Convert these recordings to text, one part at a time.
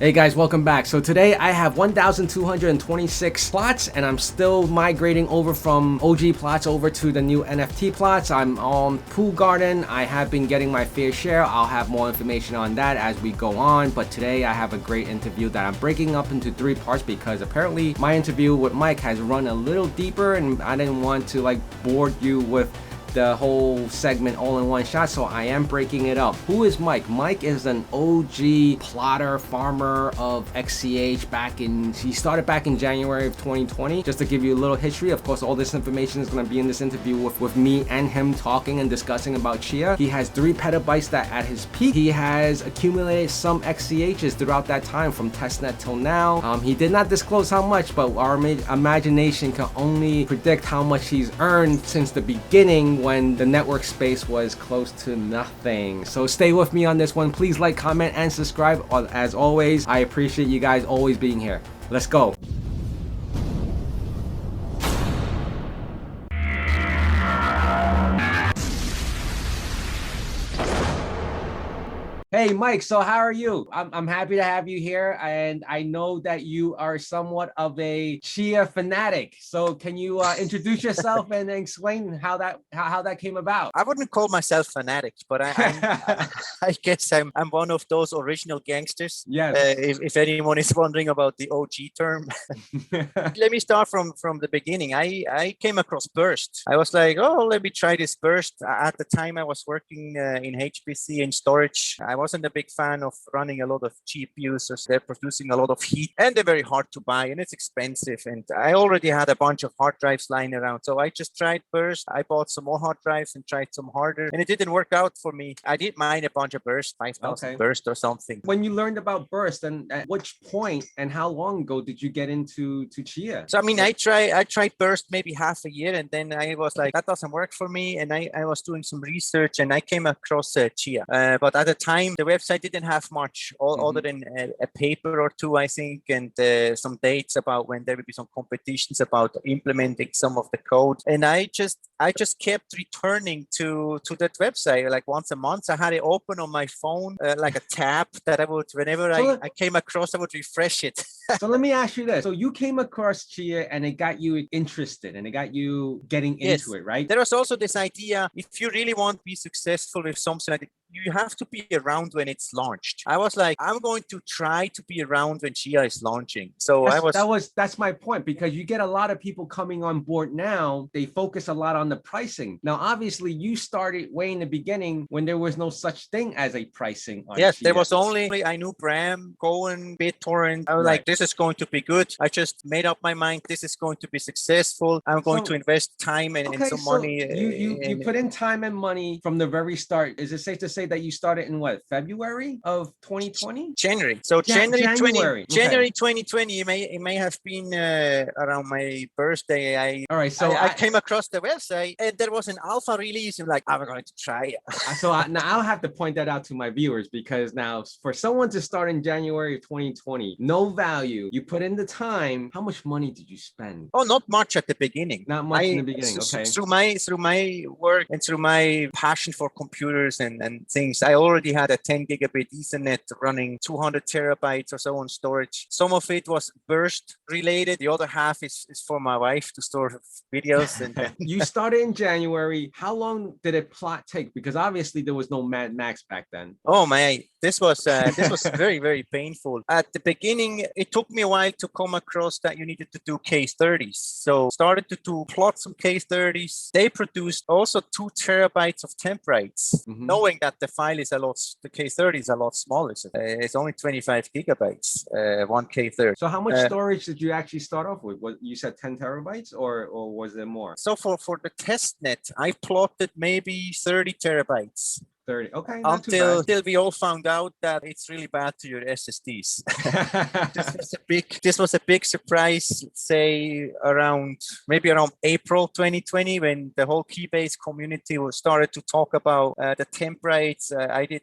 Hey guys, welcome back. So today I have 1,226 plots and I'm still migrating over from OG plots over to the new NFT plots. I'm on Pool Garden. I have been getting my fair share. I'll have more information on that as we go on. But today I have a great interview that I'm breaking up into 3 parts because apparently my interview with Mike has run a little deeper and I didn't want to bore you with the whole segment all in one shot, so I am breaking it up. Who is Mike? Mike is an OG plotter farmer of XCH he started back in January of 2020. Just to give you a little history, of course all this information is going to be in this interview with me and him talking and discussing about Chia. He has 3 petabytes that at his peak he has accumulated some XCHs throughout that time from testnet till now. He did not disclose how much, but our imagination can only predict how much he's earned since the beginning when the network space was close to nothing. So stay with me on this one. Please like, comment, and subscribe. As always, I appreciate you guys always being here. Let's go. Hey Mike, so how are you? I'm happy to have you here, and I know that you are somewhat of a Chia fanatic. So can you introduce yourself and explain how that came about? I wouldn't call myself fanatic, but I guess I'm one of those original gangsters. Yes. If anyone is wondering about the OG term, let me start from the beginning. I came across Burst. I was like, oh, let me try this Burst. At the time, I was working in HPC in storage. I wasn't a big fan of running a lot of GPUs, so they're producing a lot of heat and they're very hard to buy and it's expensive. And I already had a bunch of hard drives lying around. So I just tried Burst. I bought some more hard drives and tried some harder and it didn't work out for me. I did mine a bunch of Burst, 5,000 Burst or something. When you learned about Burst, and at which point and how long ago did you get into Chia? So, I mean, I tried Burst maybe half a year and then I was like, that doesn't work for me. And I was doing some research and I came across Chia. But at the time, the website didn't have much other than a paper or two, I think, and some dates about when there would be some competitions about implementing some of the code. And I just kept returning to that website like once a month. I had it open on my phone, like a tab that I would, whenever I came across, I would refresh it. So let me ask you this. So you came across Chia and it got you interested and it got you getting into it, right? There was also this idea, if you really want to be successful with something like that, you have to be around when it's launched. I was like, I'm going to try to be around when Chia is launching. So that's my point, because you get a lot of people coming on board now. They focus a lot on the pricing. Now, obviously, you started way in the beginning when there was no such thing as a pricing on Chia. There was only, I knew Bram, Cohen, BitTorrent. I was like, this is going to be good. I just made up my mind. This is going to be successful. I'm going to invest time and some money. You put in time and money from the very start. Is it safe to say that you started in February of 2020? January. So January 2020. It may have been around my birthday. I came across the website and there was an alpha release. I'm like, I'm going to try it. So now I'll have to point that out to my viewers, because now for someone to start in January of 2020, no value, you put in the time. How much money did you spend? Oh, not much at the beginning. Not much in the beginning. Okay. Through my work and through my passion for computers and things, I already had a 10 gigabit Ethernet running 200 terabytes or so on storage. Some of it was Burst related. The other half is for my wife to store videos. And you started in January. How long did a plot take? Because obviously there was no Mad Max back then. Oh my, this was very, very painful. At the beginning, it took me a while to come across that you needed to do case 30s. So started to plot some case 30s. They produced also 2 terabytes of temp rights, knowing that the file is the K30 is a lot smaller. So, it's only 25 gigabytes, one K30. So how much storage did you actually start off with? What you said, 10 terabytes or was there more? So for the testnet, I plotted maybe 30 terabytes. 30. Okay. Until we all found out that it's really bad to your SSDs. This was a big surprise, say maybe around April 2020, when the whole Keybase community started to talk about the temp rates. I did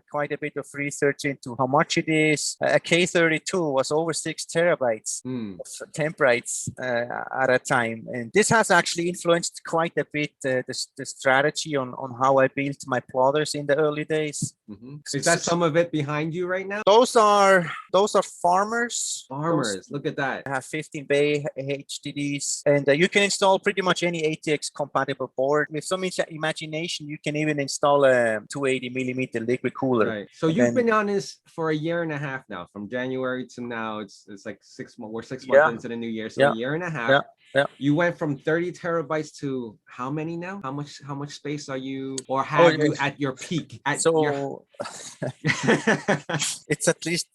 quite a bit of research into how much it is. A K32 was over 6 terabytes of temp rates at a time. And this has actually influenced quite a bit the strategy on how I built my plotters in the early days. Is that some of it behind you right now? Those are farmers. Farmers, look at that. I have 15 bay HDDs, and you can install pretty much any ATX compatible board. With some imagination, you can even install a 280 millimeter liquid cooler. Right. So you've been on this for a year and a half now, from January to now. It's like 6 months. We're 6 months into the new year, so a year and a half. Yeah. You went from 30 terabytes to how many now? How much space are you, or have you at your peak? It's at least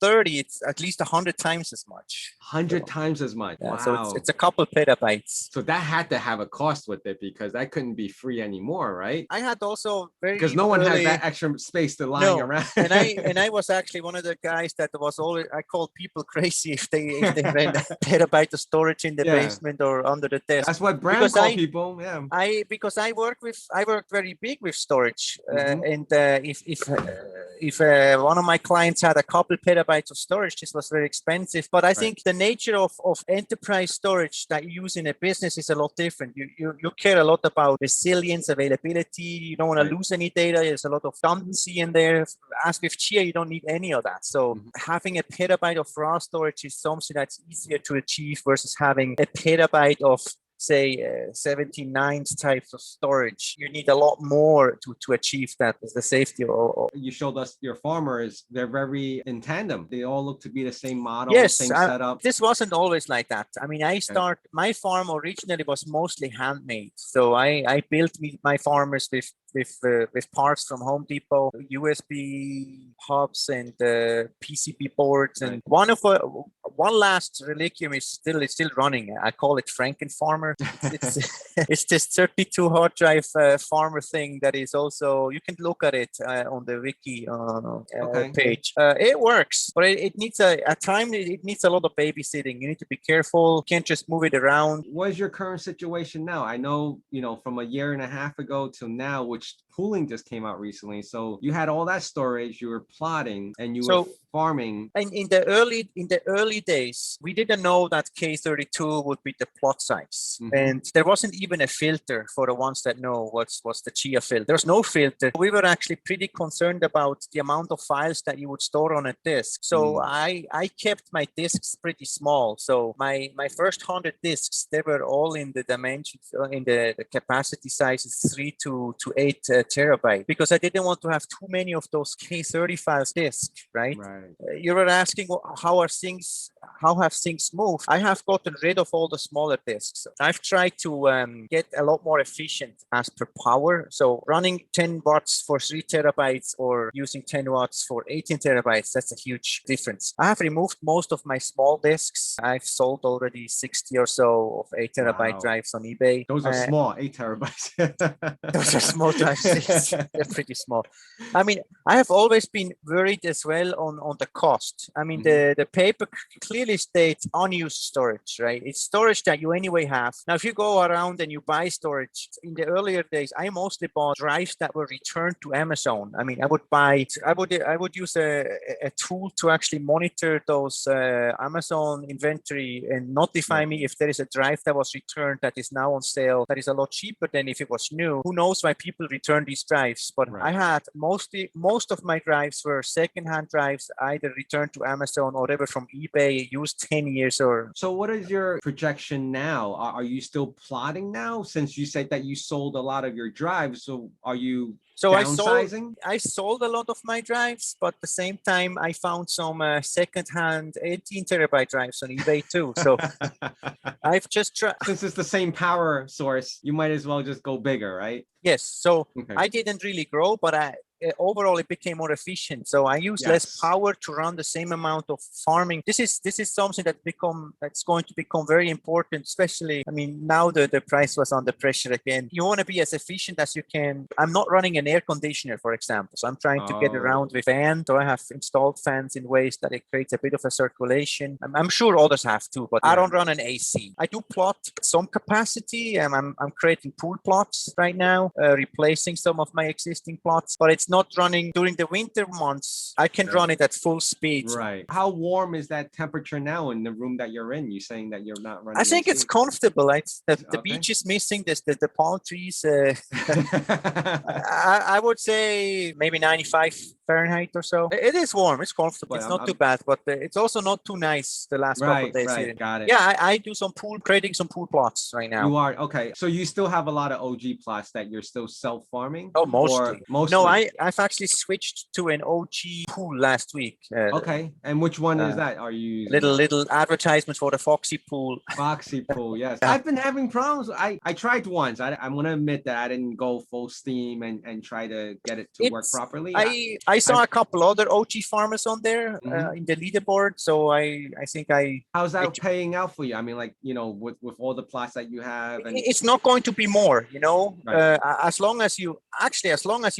30. It's at least 100 times as much. 100 times as much. Yeah, wow. So it's a couple petabytes. So that had to have a cost with it, because that couldn't be free anymore, right? I had also because no one has that extra space to lying around. and I was actually one of the guys that was always, I called people crazy if they ran a petabyte of storage in the basement or under the desk. That's what Bram called people. Yeah. Because I worked very big with storage, and if one of my clients had a couple petabytes of storage, this was very expensive. But I think the nature of enterprise storage that you use in a business is a lot different. You care a lot about resilience, availability. You don't want to lose any data. There's a lot of redundancy in there. As with Chia, you don't need any of that. So having a petabyte of raw storage is something that's easier to achieve versus having a petabyte of, say, 79 types of storage. You need a lot more to achieve that as the safety. You showed us your farmers, they're very in tandem. They all look to be the same model, same setup. This wasn't always like that. I mean, my farm originally was mostly handmade. So I built my farmers with parts from Home Depot, USB hubs and PCB boards, and one last reliquium is still running. I call it Franken Farmer. It's this 32 hard drive farmer thing that is also, you can look at it on the wiki page. It works, but it needs at times it needs a lot of babysitting. You need to be careful. You can't just move it around. What is your current situation now? I know, from a year and a half ago till now, which pooling just came out recently. So you had all that storage, you were plotting, and you were farming. And in the early days, we didn't know that K32 would be the plot size. And there wasn't even a filter for the ones that know what's the Chia filter. There's no filter. We were actually pretty concerned about the amount of files that you would store on a disk. So I kept my disks pretty small. So my first 100 disks, they were all in the dimensions, in the capacity sizes 3 to 8 terabyte, because I didn't want to have too many of those K35 disks, right? You were asking how have things moved? I have gotten rid of all the smaller disks. I've tried to get a lot more efficient as per power. So running 10 watts for 3 terabytes or using 10 watts for 18 terabytes, that's a huge difference. I have removed most of my small disks. I've sold already 60 or so of 8 terabyte drives on eBay. Those are small, 8 terabytes. Those are small drives. They're pretty small. I mean, I have always been worried as well on the cost. I mean, the paper clearly states unused storage, right? It's storage that you anyway have. Now, if you go around and you buy storage, in the earlier days, I mostly bought drives that were returned to Amazon. I mean, I would use a tool to actually monitor those Amazon inventory and notify me if there is a drive that was returned that is now on sale, that is a lot cheaper than if it was new. Who knows why people return these drives? But I had most of my drives were secondhand drives, either returned to Amazon or ever from eBay, used 10 years or. So what is your projection now? Are you still plotting now, since you said that you sold a lot of your drives? So are you downsizing? I sold a lot of my drives, but at the same time, I found some secondhand 18 terabyte drives on eBay too. So I've just tried. Since it's the same power source, you might as well just go bigger, right? Yes. So I didn't really grow, but overall it became more efficient. So I use less power to run the same amount of farming. This is something that's going to become very important, especially, I mean, now the price was under pressure again. You want to be as efficient as you can. I'm not running an air conditioner, for example. So I'm trying to get around with fan. So I have installed fans in ways that it creates a bit of a circulation. I'm sure others have too, but I don't run an AC. I do plot some capacity. I'm creating pool plots right now, replacing some of my existing plots, but it's it's not running during the winter months. I can run it at full speed. Right. How warm is that temperature now in the room that you're in? You're saying that you're not running. I think it's comfortable. The Okay. beach is missing. The palm trees. I would say maybe 95 Fahrenheit or so. It is warm. It's comfortable. It's not too bad, but it's also not too nice the last couple of days here. Got it. Yeah, I do creating some pool plots right now. You are? Okay. So you still have a lot of OG plots that you're still self-farming? Oh, mostly. Mostly? No, I've actually switched to an OG pool last week. Okay. And which one is that? Are you using little advertisement for the Foxy pool? Foxy pool, yes. I've been having problems. I tried once. I'm gonna admit that I didn't go full steam and try to get it to work properly. I saw a couple other OG farmers on there in the leaderboard. So I think how's that paying out for you? I mean, like, you know, with all the plots that you have, and it's not going to be more, you know, as long as you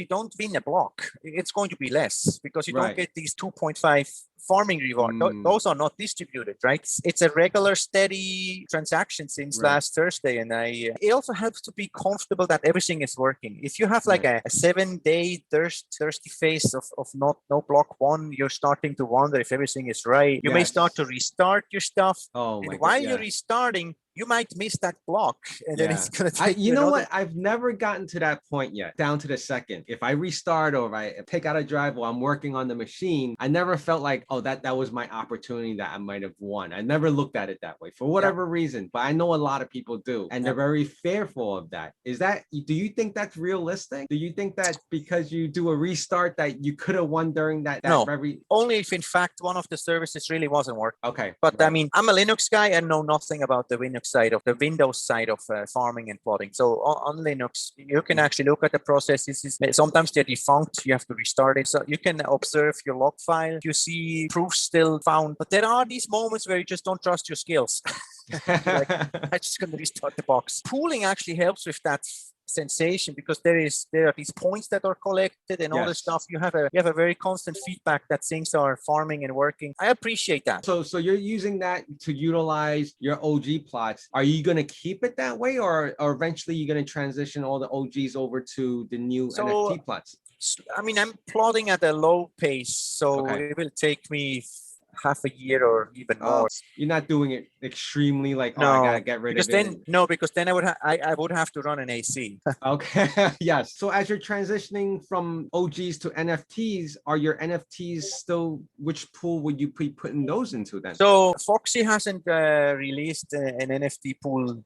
don't win a block, it's going to be less because you don't get these 2.5 farming reward. Those are not distributed, right? It's a regular steady transaction since last Thursday. And it also helps to be comfortable that everything is working. If you have like a 7-day thirsty phase of no block one, you're starting to wonder if everything is right. You may start to restart your stuff. And while you're restarting, you might miss that block, and then it's gonna take you know what? I've never gotten to that point yet, down to the second. If I restart or if I pick out a drive while I'm working on the machine, I never felt like, oh, that was my opportunity that I might have won. I never looked at it that way for whatever reason, but I know a lot of people do, and they're very fearful of that. Do you think that's realistic? Do you think that because you do a restart that you could have won during that no, only if in fact one of the services really wasn't working. Okay. But I mean, I'm a Linux guy and know nothing about the Windows side of farming and plotting. So on Linux, you can actually look at the processes. Sometimes they're defunct. You have to restart it. So you can observe your log file. You see proofs still found. But there are these moments where you just don't trust your skills. Like, I'm just going to restart the box. Pooling actually helps with that sensation because there are these points that are collected and all this stuff. You have a very constant feedback that things are farming and working. I appreciate that. So you're using that to utilize your OG plots. Are you going to keep it that way, or eventually you're going to transition all the OGs over to the new NFT plots? I mean, I'm plotting at a low pace, so it will take me half a year or even more. You're not doing it extremely like, I gotta get rid of it. Because then I would have to run an AC. Okay. Yes. So as you're transitioning from OGs to NFTs, are your NFTs still, which pool would you be putting those into then? So Foxy hasn't released an NFT pool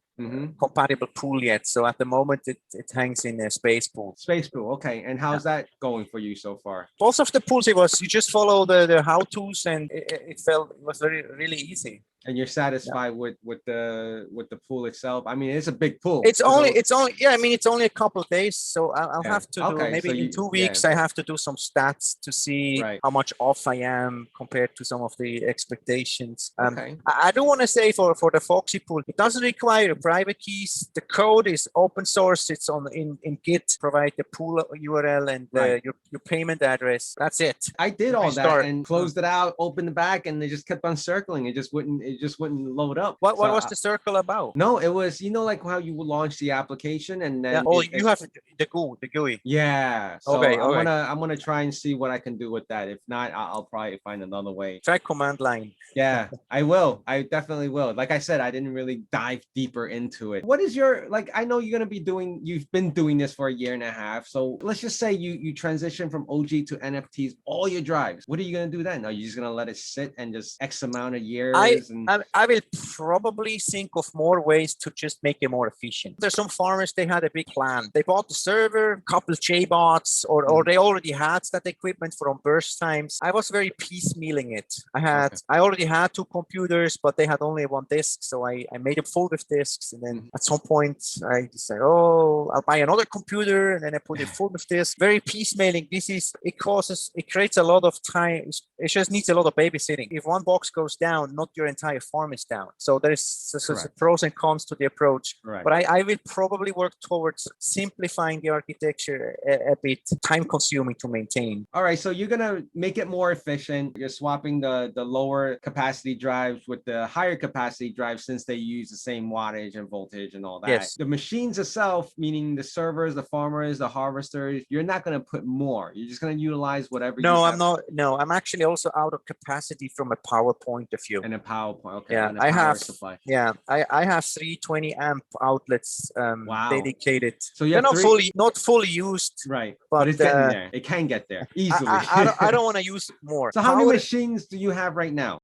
compatible pool yet. So at the moment it hangs in a space pool. Space pool. Okay. And how's that going for you so far? Both of the pools, you just follow the how-tos and it was really easy. And you're satisfied with the pool itself? I mean, it's a big pool. It's only a couple of days, so I'll have to do maybe in 2 weeks. I have to do some stats to see how much off I am compared to some of the expectations. I do want to say for the Foxy pool, it doesn't require private keys. The code is open source. It's in Git. Provide the pool URL and your payment address. That's it. I did all that and closed it out, opened the back, and they just kept on circling. It just wouldn't load up. What was the circle about? No, it was, like how you launch the application and then you have the GUI. Yeah. So I'm gonna try and see what I can do with that. If not, I'll probably find another way. Try command line. Yeah, I will. I definitely will. Like I said, I didn't really dive deeper into it. What is your, I know you've been doing this for a year and a half. So let's just say you transition from OG to NFTs, all your drives. What are you gonna do then? Are you just gonna let it sit and just X amount of years? I will probably think of more ways to just make it more efficient. There's some farmers, they had a big plan. They bought the server, a couple JBots, or they already had that equipment from burst times. I was very piecemealing it. I already had 2 computers, but they had only 1 disk. So I made it full with disks. And then at some point I decided, I'll buy another computer. And then I put it full with disks. Very piecemealing. It creates a lot of time. It just needs a lot of babysitting. If one box goes down, not your entire entire farm is down. So there's Correct. pros and cons to the approach. Correct. But I will probably work towards simplifying the architecture a bit, time consuming to maintain. All right, so you're gonna make it more efficient. You're swapping the lower capacity drives with the higher capacity drives since they use the same wattage and voltage and all that. Yes. The machines itself, meaning the servers, the farmers, the harvesters, you're not gonna put more. You're just gonna utilize whatever. No, I'm not. No, I'm actually also out of capacity from a power point of view. And a power point. Okay. Yeah, and a power supply. Yeah, I have 320 amp outlets Wow. dedicated. So you're not fully used. Right. But it's getting there. It can get there easily. I don't want to use more. So how many machines do you have right now?